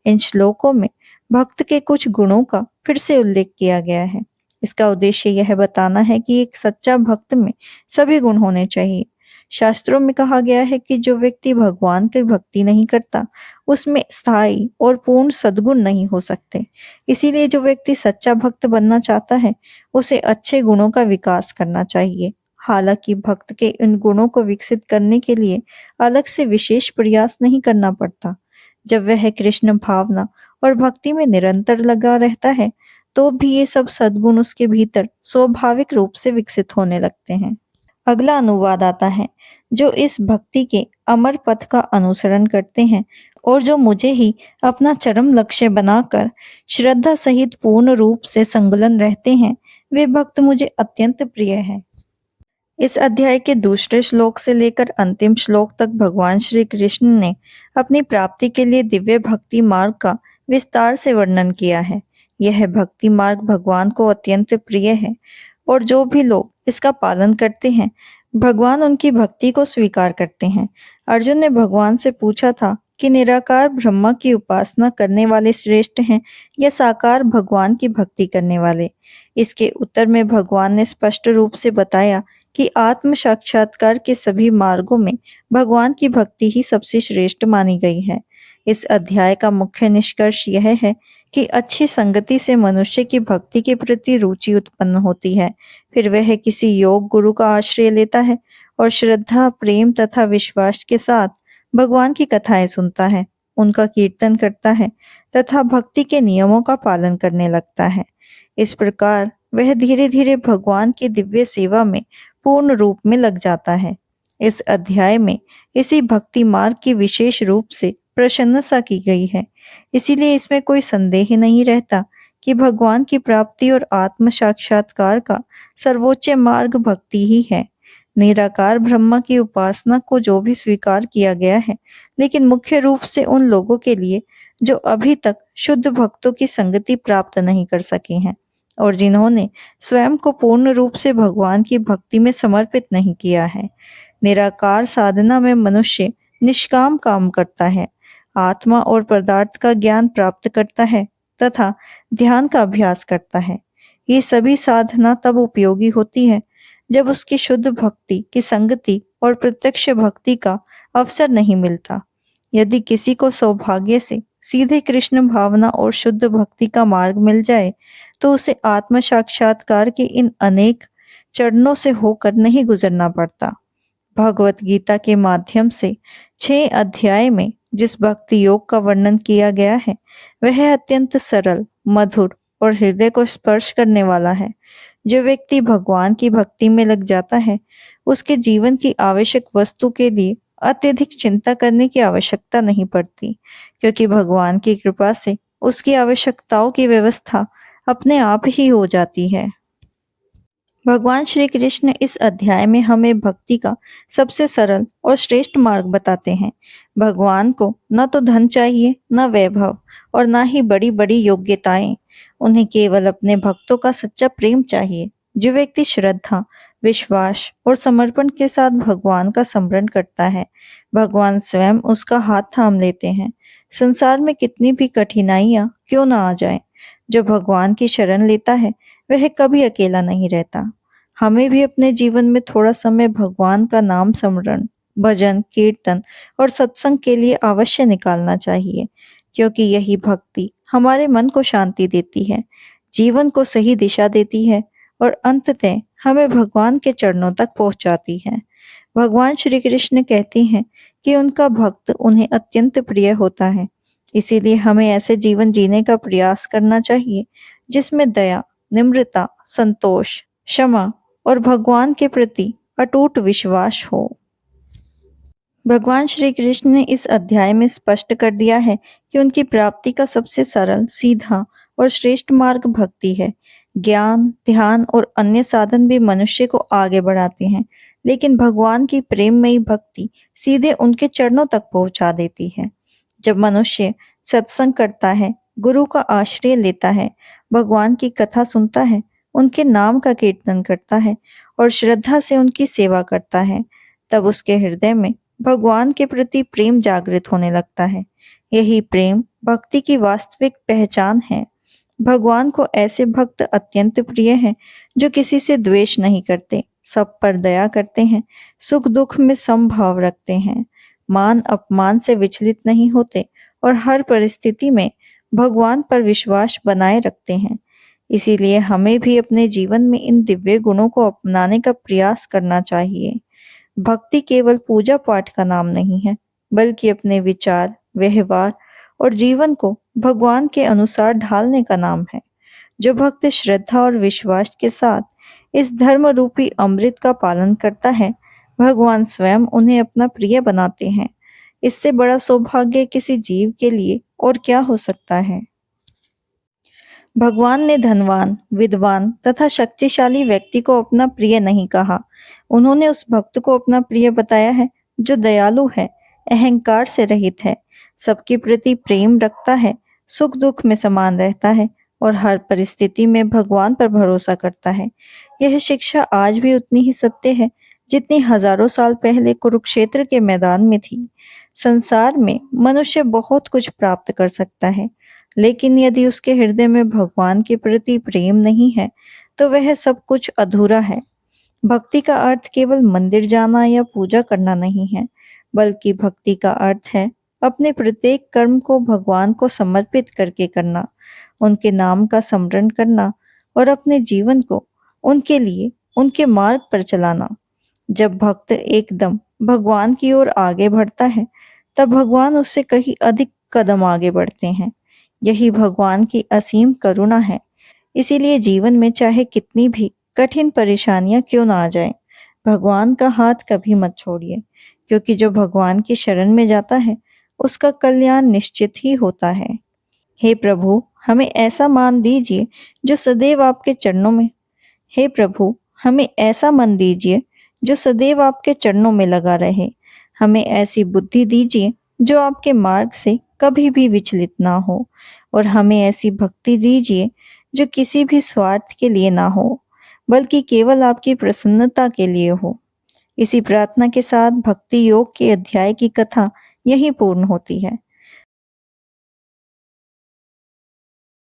इन श्लोकों में भक्त के कुछ गुणों का फिर से उल्लेख किया गया है। इसका उद्देश्य यह बताना है कि एक सच्चा भक्त में सभी गुण होने चाहिए। शास्त्रों में कहा गया है कि जो व्यक्ति भगवान की भक्ति नहीं करता, उसमें स्थायी और पूर्ण सद्गुण नहीं हो सकते। इसीलिए जो व्यक्ति सच्चा भक्त बनना चाहता है, उसे अच्छे गुणों का विकास करना चाहिए। हालांकि भक्त के इन गुणों को विकसित करने के लिए अलग से विशेष प्रयास नहीं करना पड़ता। जब वह कृष्ण भावना और भक्ति में निरंतर लगा रहता है, तो भी ये सब सद्गुण उसके भीतर स्वाभाविक रूप से विकसित होने लगते हैं। अगला अनुवाद आता है। जो इस भक्ति के अमर पथ का अनुसरण करते हैं और जो मुझे ही अपना चरम लक्ष्य बनाकर श्रद्धा सहित पूर्ण रूप से संलग्न रहते हैं, वे भक्त मुझे अत्यंत प्रिय हैं। इस अध्याय के दूसरे श्लोक से लेकर अंतिम श्लोक तक भगवान श्री कृष्ण ने अपनी प्राप्ति के लिए दिव्य भक्ति मार्ग का विस्तार से वर्णन किया है। यह भक्ति मार्ग भगवान को अत्यंत प्रिय है, और जो भी लोग इसका पालन करते हैं, भगवान उनकी भक्ति को स्वीकार करते हैं। अर्जुन ने भगवान से पूछा था कि निराकार ब्रह्मा की उपासना करने वाले श्रेष्ठ हैं या साकार भगवान की भक्ति करने वाले। इसके उत्तर में भगवान ने स्पष्ट रूप से बताया कि आत्म साक्षात्कार के सभी मार्गों में भगवान की भक्ति ही सबसे श्रेष्ठ मानी गई है। इस अध्याय का मुख्य निष्कर्ष यह है कि अच्छी संगति से मनुष्य की भक्ति के प्रति रुचि उत्पन्न होती है। फिर वह किसी योग गुरु का आश्रय लेता है और श्रद्धा, प्रेम तथा विश्वास के साथ भगवान की कथाएं सुनता है, उनका कीर्तन करता है तथा भक्ति के नियमों का पालन करने लगता है। इस प्रकार वह धीरे धीरे भगवान की दिव्य सेवा में पूर्ण रूप में लग जाता है। इस अध्याय में इसी भक्ति मार्ग की विशेष रूप से प्रशंसा की गई है। इसीलिए इसमें कोई संदेह नहीं रहता कि भगवान की प्राप्ति और आत्म साक्षात्कार का सर्वोच्च मार्ग भक्ति ही है। निराकार ब्रह्मा की उपासना को जो भी स्वीकार किया गया है, लेकिन मुख्य रूप से उन लोगों के लिए जो अभी तक शुद्ध भक्तों की संगति प्राप्त नहीं कर सके हैं और जिन्होंने स्वयं को पूर्ण रूप से भगवान की भक्ति में समर्पित नहीं किया है। निराकार साधना में मनुष्य निष्काम काम करता है, आत्मा और पदार्थ का ज्ञान प्राप्त करता है तथा ध्यान का अभ्यास करता है। ये सभी साधना तब उपयोगी होती है जब उसकी शुद्ध भक्ति की संगति और प्रत्यक्ष भक्ति का अवसर नहीं मिलता। यदि किसी को सौभाग्य से सीधे कृष्ण भावना और शुद्ध भक्ति का मार्ग मिल जाए, तो उसे आत्म साक्षात्कार के इन अनेक चरणों से होकर नहीं गुजरना पड़ता। भगवत गीता के माध्यम से 6 अध्याय में जिस भक्ति योग का वर्णन किया गया है, वह अत्यंत सरल, मधुर और हृदय को स्पर्श करने वाला है। जो व्यक्ति भगवान की भक्ति में लग जाता है, उसके जीवन की आवश्यक वस्तु के लिए अत्यधिक चिंता करने की आवश्यकता नहीं पड़ती, क्योंकि भगवान की कृपा से उसकी आवश्यकताओं की व्यवस्था अपने आप ही हो जाती है। भगवान श्री कृष्ण इस अध्याय में हमें भक्ति का सबसे सरल और श्रेष्ठ मार्ग बताते हैं। भगवान को न तो धन चाहिए, न वैभव और न ही बड़ी बड़ी योग्यताएं। उन्हें केवल अपने भक्तों का सच्चा प्रेम चाहिए। जो व्यक्ति श्रद्धा, विश्वास और समर्पण के साथ भगवान का स्मरण करता है, भगवान स्वयं उसका हाथ थाम लेते हैं। संसार में कितनी भी कठिनाइयां क्यों ना आ जाए, जो भगवान की शरण लेता है वह कभी अकेला नहीं रहता। हमें भी अपने जीवन में थोड़ा समय भगवान का नाम स्मरण, भजन, कीर्तन और सत्संग के लिए अवश्य निकालना चाहिए, क्योंकि यही भक्ति हमारे मन को शांति देती है, जीवन को सही दिशा देती है और अंततः हमें भगवान के चरणों तक पहुंचाती है। भगवान श्री कृष्ण कहते हैं कि उनका भक्त उन्हें अत्यंत प्रिय होता है। इसीलिए हमें ऐसे जीवन जीने का प्रयास करना चाहिए जिसमें दया, निम्रता, संतोष, क्षमा और भगवान के प्रति अटूट विश्वास हो। भगवान श्री कृष्ण ने इस अध्याय में स्पष्ट कर दिया है कि उनकी प्राप्ति का सबसे सरल, सीधा और श्रेष्ठ मार्ग भक्ति है। ज्ञान, ध्यान और अन्य साधन भी मनुष्य को आगे बढ़ाते हैं, लेकिन भगवान की प्रेममयी भक्ति सीधे उनके चरणों तक पहुंचा देती है। जब मनुष्य सत्संग करता है, गुरु का आश्रय लेता है, भगवान की कथा सुनता है, उनके नाम का कीर्तन करता है और श्रद्धा से उनकी सेवा करता है, तब उसके हृदय में भगवान के प्रति प्रेम जागृत होने लगता है। यही प्रेम भक्ति की वास्तविक पहचान है। भगवान को ऐसे भक्त अत्यंत प्रिय हैं जो किसी से द्वेष नहीं करते, सब पर दया करते हैं, सुख दुख में समभाव रखते हैं, मान अपमान से विचलित नहीं होते और हर परिस्थिति में भगवान पर विश्वास बनाए रखते हैं। इसीलिए हमें भी अपने जीवन में इन दिव्य गुणों को अपनाने का प्रयास करना चाहिए। भक्ति केवल पूजा पाठ का नाम नहीं है, बल्कि अपने विचार, व्यवहार और जीवन को भगवान के अनुसार ढालने का नाम है। जो भक्त श्रद्धा और विश्वास के साथ इस धर्म रूपी अमृत का पालन करता है, भगवान स्वयं उन्हें अपना प्रिय बनाते हैं। इससे बड़ा सौभाग्य किसी जीव के लिए और क्या हो सकता है। भगवान ने धनवान, विद्वान तथा शक्तिशाली व्यक्ति को अपना प्रिय नहीं कहा। उन्होंने उस भक्त को अपना प्रिय बताया है जो दयालु है, अहंकार से रहित है, सबके प्रति प्रेम रखता है, सुख दुख में समान रहता है और हर परिस्थिति में भगवान पर भरोसा करता है। यह शिक्षा आज भी उतनी ही सत्य है जितनी हजारों साल पहले कुरुक्षेत्र के मैदान में थी। संसार में मनुष्य बहुत कुछ प्राप्त कर सकता है, लेकिन यदि उसके हृदय में भगवान के प्रति प्रेम नहीं है, तो वह सब कुछ अधूरा है। भक्ति का अर्थ केवल मंदिर जाना या पूजा करना नहीं है, बल्कि भक्ति का अर्थ है अपने प्रत्येक कर्म को भगवान को समर्पित करके करना, उनके नाम का स्मरण करना और अपने जीवन को उनके लिए, उनके मार्ग पर चलाना। जब भक्त एकदम भगवान की ओर आगे बढ़ता है, तब भगवान उससे कहीं अधिक कदम आगे बढ़ते हैं। यही भगवान की असीम करुणा है। इसीलिए जीवन में चाहे कितनी भी कठिन परेशानियां क्यों ना आ जाए, भगवान का हाथ कभी मत छोड़िए, क्योंकि जो भगवान की शरण में जाता है, उसका कल्याण निश्चित ही होता है। हे प्रभु, हमें ऐसा मान दीजिए जो सदैव आपके चरणों में हे प्रभु, हमें ऐसा मन दीजिए जो सदैव आपके चरणों में लगा रहे। हमें ऐसी बुद्धि दीजिए जो आपके मार्ग से कभी भी विचलित ना हो, और हमें ऐसी भक्ति दीजिए जो किसी भी स्वार्थ के लिए ना हो, बल्कि केवल आपकी प्रसन्नता के लिए हो। इसी प्रार्थना के साथ भक्ति योग के अध्याय की कथा यहीं पूर्ण होती है।